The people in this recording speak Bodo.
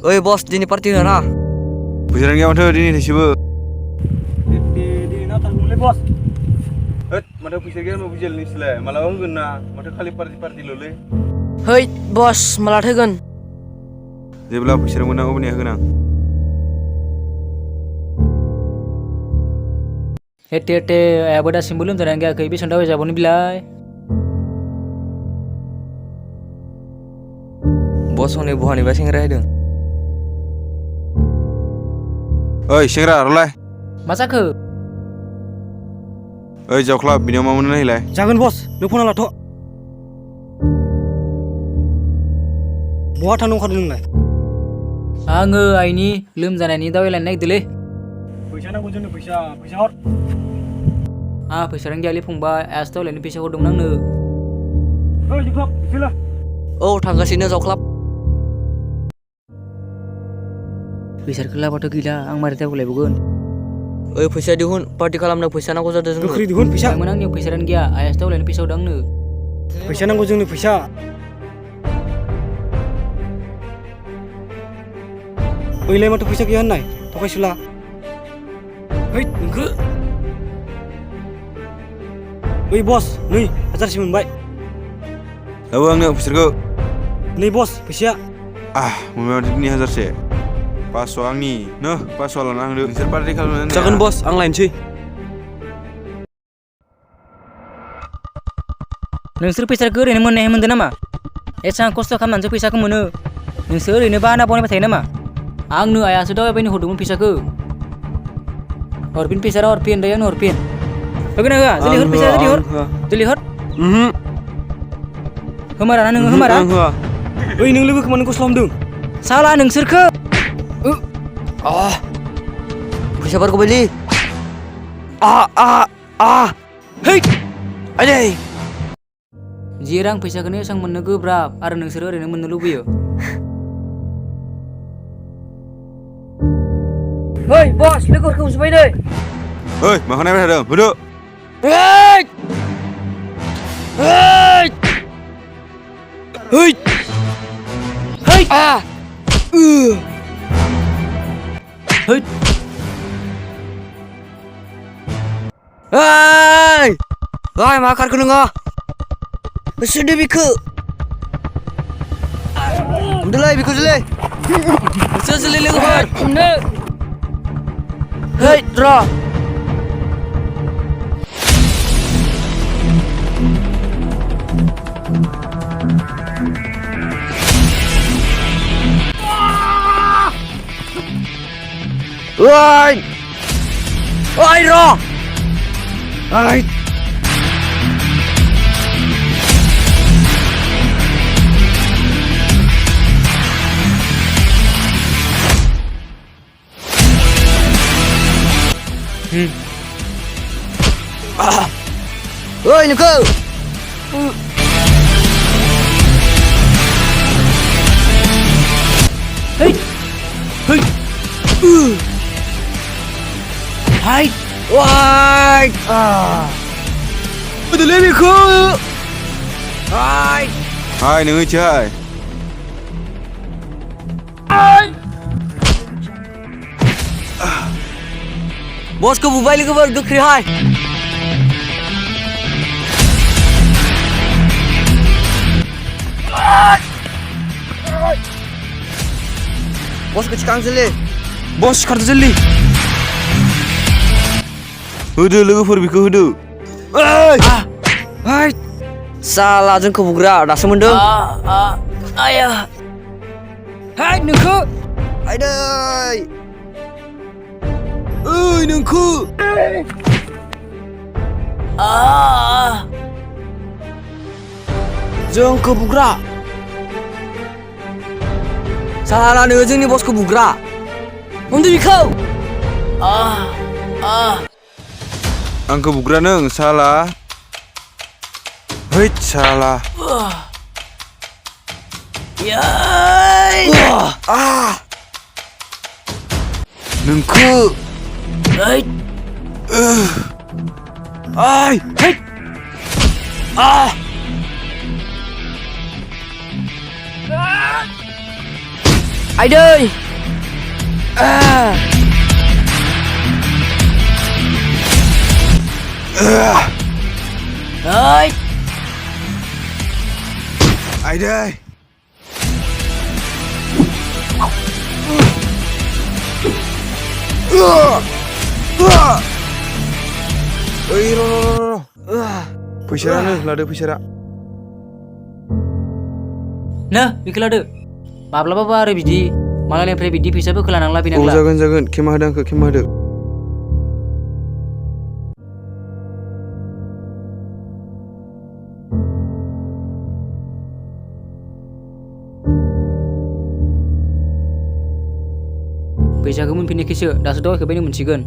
Oi bos, dini party na. Bujaran gak mato dini nasibu. Di na tak boleh bos. Mato pusir gak mau bujal nih sila. Malah orang guna. Mato kali party lole. Hei bos, malah tegan. Jebla pusir guna aku nih guna. Hete aboda simbulum tanang gak kaibi sondawe jaboni bilai. Bos hone buhani basing reh dong. Oi, segra rolai. Masa ke? Oi, jauh kelab bini mau mana hilai. Jangan bos, lu pun alat tok. Buat tanung kadung lai. Ange aini lum janani dawe lan naik dile. Pisa na kunjung pisa hot. Pisa rang jali fungba as tau lan pisa hodong nang ne. Oi, jukap, sila. Oh, tangga sini jauh klub. Pisa kelap atau gila ang marita boleh bugun. Oi pisa dihun, party kalam na pisa na ko sada Lu kiri dihun pisa. Ang menang ni pisa ran gia as tau lan pisa hodong ne. Pisa na kunjung pisa. Oi, lema tu pisa kian nai. Tokai sila. Hei, engke. Oi bos, nih, ajar si Mumbai. Awang nak pusir go. Nih bos, pisa. Memang ini hazard sih. Pas soal ni, pas soal orang tu. Misal party kalau mana? Jangan bos, ang lain sih. Nungsur pisa ke rene mon ne mon nama. Esang kosto kam nanti pisa ke mana? Nungsur rene bana pone patai nama. Ang nu ayah sudah apa ini hodong pisa ke? Orpin pisa ra orpin dayan orpin. Bagaimana ga? Jeli hot pisa jeli hot. Jeli hot. Hemara nang hemara. Oi, nung lu kemana kau selam dong? Salah nungsur ke? Pisa baru ko beli. Hei, Ajay. Jirang pisa kene sang menegu berap. Ada nungsur rene menelu biyo. Hei bos, lekur ke usbai deh. Oi, makan apa ada? Duduk. Hei. Hei. hei, Hei. Hei, Hei. Hai makar kena ngah. Sudah biku. Amdalai biku jelai. Sudah leku bar. Hei, draw. Woi! Woi, draw. Hai. Woi, Nuko. hei, hei, hai, Woi. Udah lebih cool. Hai. Hai, nengi cai. Bos ko mobile ko baru duk hai. Bos ko cikang sele. Bos, kartu jeli. Hudu lagu for biku hudu. Hai. Salah jeng kebugra, dah semendeng. ayah. Hai nuku. Aidai. Nungku. Jeng kebugra. Salah nih jeng ni bos kebugra. Untuk bikau. Angka bugra neng salah. Hei, salah. Yai. Nengku. Hai. Ai. Hei. Aidai. Ah. Ai. Ai đây. Oi, ro. Fैसायानो लादो फैसाया. Nah, बिखौ लादो. माब्लाबाबो आरो बिदि मालायनिफ्राय बिदि फैसाबो खोलानांला औ बिनांला. जागोन खेमा होदो आंखो खेमा होदो. फैसाखौ मोनफिननायखैसो दासो दहायखौ बायनो मोनसिगोन.